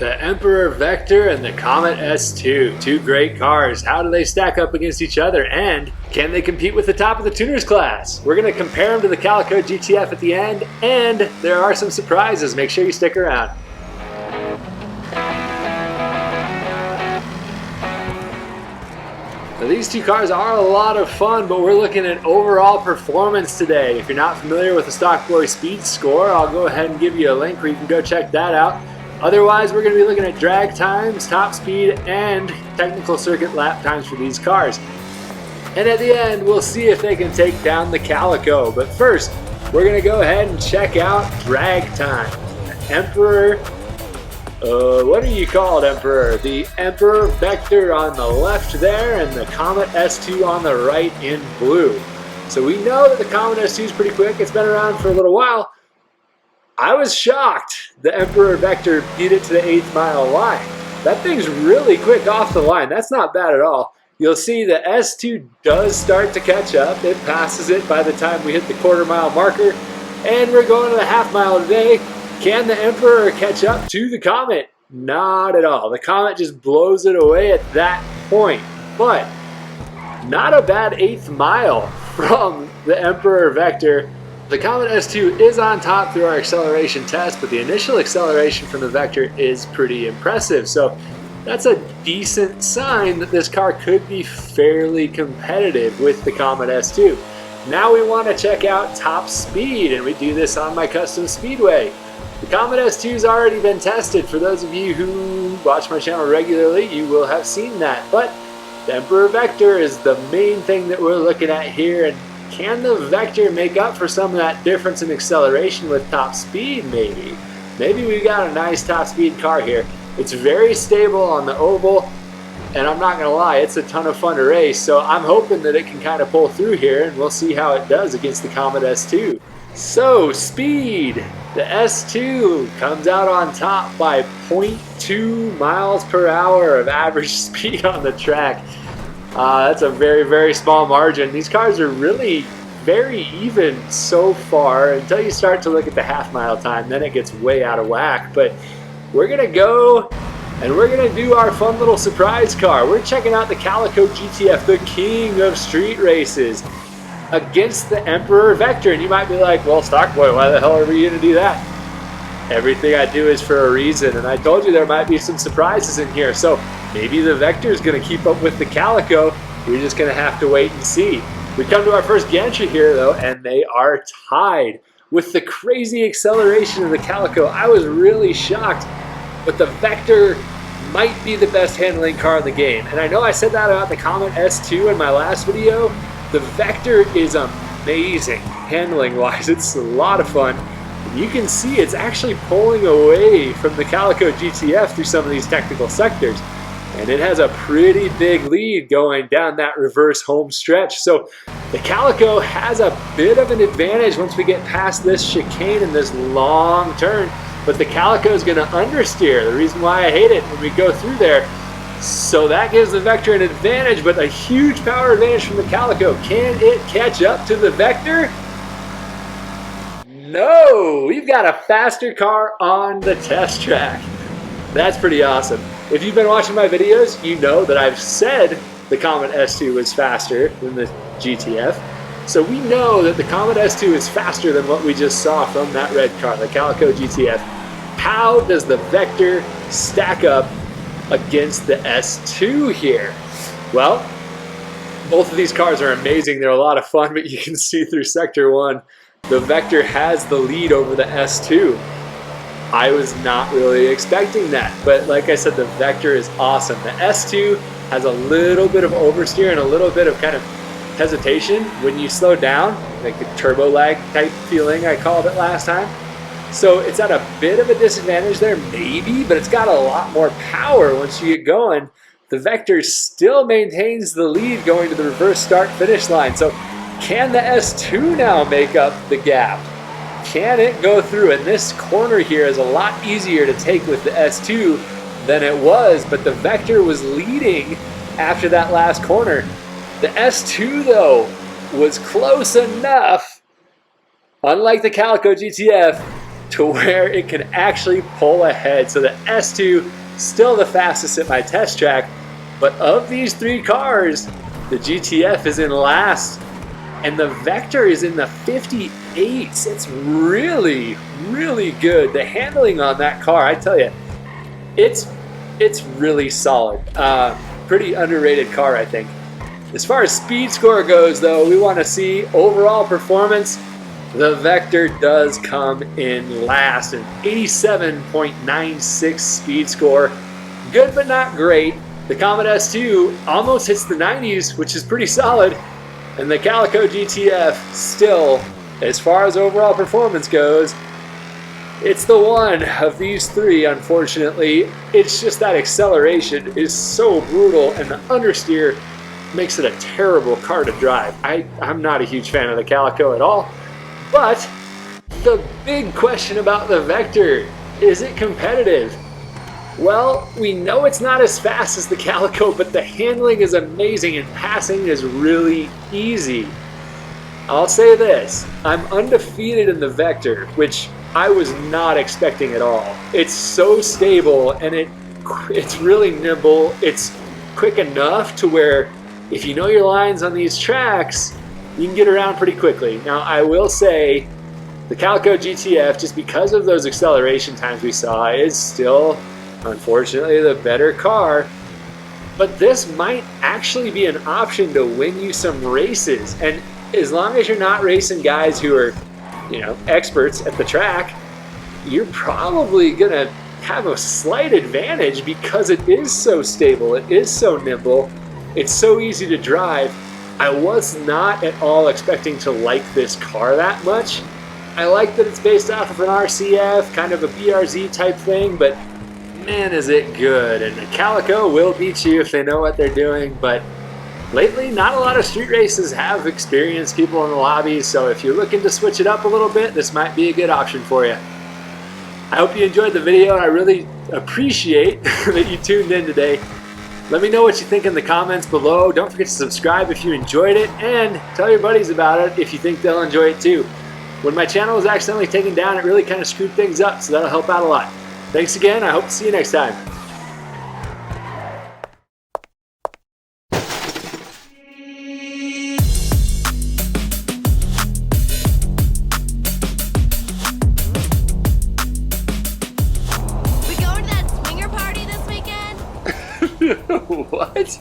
The Emperor Vectre and the Comet S2, two great cars. How do they stack up against each other, and can they compete with the top of the tuners class? We're going to compare them to the Calico GTF at the end, and there are some surprises. Make sure you stick around. Now, these two cars are a lot of fun, but we're looking at overall performance today. If you're not familiar with the Stockboy Speed Score, I'll go ahead and give you a link where you can go check that out. Otherwise, we're going to be looking at drag times, top speed, and technical circuit lap times for these cars. And at the end, we'll see if they can take down the Calico. But first, we're going to go ahead and check out drag time. Emperor, what are you called, Emperor? The Emperor Vectre on the left there, and the Comet S2 on the right in blue. So we know that the Comet S2 is pretty quick. It's been around for a little while. I was shocked the Emperor Vectre beat it to the 8th mile line. That thing's really quick off the line. That's not bad at all. You'll see the S2 does start to catch up. It passes it by the time we hit the quarter-mile marker. And we're going to the half-mile today. Can the Emperor catch up to the Comet? Not at all. The Comet just blows it away at that point. But not a bad 8th mile from the Emperor Vectre. The Comet S2 is on top through our acceleration test, but the initial acceleration from the Vectre is pretty impressive. So that's a decent sign that this car could be fairly competitive with the Comet S2. Now we want to check out top speed, and we do this on my custom speedway. The Comet S2 has already been tested. For those of you who watch my channel regularly, you will have seen that. But the Emperor Vectre is the main thing that we're looking at here, and can the Vectre make up for some of that difference in acceleration with top speed, maybe? Maybe we got a nice top speed car here. It's very stable on the oval, and I'm not going to lie, it's a ton of fun to race, so I'm hoping that it can kind of pull through here, and we'll see how it does against the Comet S2. So, speed. The S2 comes out on top by 0.2 miles per hour of average speed on the track. That's a very, very small margin. These cars are really very even so far until you start to look at the half-mile time. Then it gets way out of whack. But we're going to go and we're going to do our fun little surprise car. We're checking out the Calico GTF, the king of street races, against the Emperor Vectre. And you might be like, well, Stockboy, why the hell are we going to do that? Everything I do is for a reason, and I told you there might be some surprises in here. So maybe the Vectre is going to keep up with the Calico. We're just going to have to wait and see. We come to our first gantry here, though, and they are tied. With the crazy acceleration of the Calico, I was really shocked, but the Vectre might be the best handling car in the game. And I know I said that about the Comet S2 in my last video. The Vectre is amazing handling-wise. It's a lot of fun. You can see it's actually pulling away from the Calico GTF through some of these technical sectors. And it has a pretty big lead going down that reverse home stretch. So the Calico has a bit of an advantage once we get past this chicane and this long turn. But the Calico is going to understeer. The reason why I hate it when we go through there. So that gives the Vectre an advantage, but a huge power advantage from the Calico. Can it catch up to the Vectre? No, we've got a faster car on the test track. That's pretty awesome. If you've been watching my videos, you know that I've said the Comet S2 is faster than the GTF. So we know that the Comet S2 is faster than what we just saw from that red car, the Calico GTF. How does the Vectre stack up against the S2 here? Well, both of these cars are amazing. They're a lot of fun, but you can see through Sector 1, the Vectre has the lead over the S2. I was not really expecting that, but like I said, the Vectre is awesome. The S2 has a little bit of oversteer and a little bit of kind of hesitation when you slow down, like a turbo lag type feeling I called it last time. So it's at a bit of a disadvantage there, maybe, but it's got a lot more power once you get going. The Vectre still maintains the lead going to the reverse start-finish line. So can the S2 now make up the gap? Can it go through? And this corner here is a lot easier to take with the S2 than it was, but the Vectre was leading after that last corner. The S2, though, was close enough, unlike the Calico GTF, to where it can actually pull ahead. So the S2 still the fastest at my test track, but of these three cars, the GTF is in last and the Vectre is in the 58s. It's really, really good. The handling on that car, I tell you, it's really solid. Pretty underrated car, I think. As far as speed score goes, though, we want to see overall performance. The Vectre does come in last, an 87.96 speed score. Good but not great. The Comet S2 almost hits the 90s, which is pretty solid. And the Calico GTF still, as far as overall performance goes, it's the one of these three, unfortunately. It's just that acceleration is so brutal, and the understeer makes it a terrible car to drive. I'm not a huge fan of the Calico at all. But the big question about the Vectre, is it competitive? Well, we know it's not as fast as the Calico, but the handling is amazing and passing is really easy. I'll say this, I'm undefeated in the Vectre, which I was not expecting at all. It's so stable and it's really nimble. It's quick enough to where if you know your lines on these tracks, you can get around pretty quickly. Now, I will say the Calico GTF, just because of those acceleration times we saw, is still, unfortunately, the better car. But this might actually be an option to win you some races. And as long as you're not racing guys who are, experts at the track, you're probably going to have a slight advantage because it is so stable, it is so nimble, it's so easy to drive. I was not at all expecting to like this car that much. I like that it's based off of an RCF, kind of a BRZ type thing, but man, is it good. And the Calico will beat you if they know what they're doing, but lately, not a lot of street races have experienced people in the lobby, so if you're looking to switch it up a little bit, this might be a good option for you. I hope you enjoyed the video, and I really appreciate that you tuned in today. Let me know what you think in the comments below. Don't forget to subscribe if you enjoyed it, and tell your buddies about it if you think they'll enjoy it too. When my channel was accidentally taken down, it really kind of screwed things up, so that'll help out a lot. Thanks again. I hope to see you next time. We going to that swinger party this weekend? What?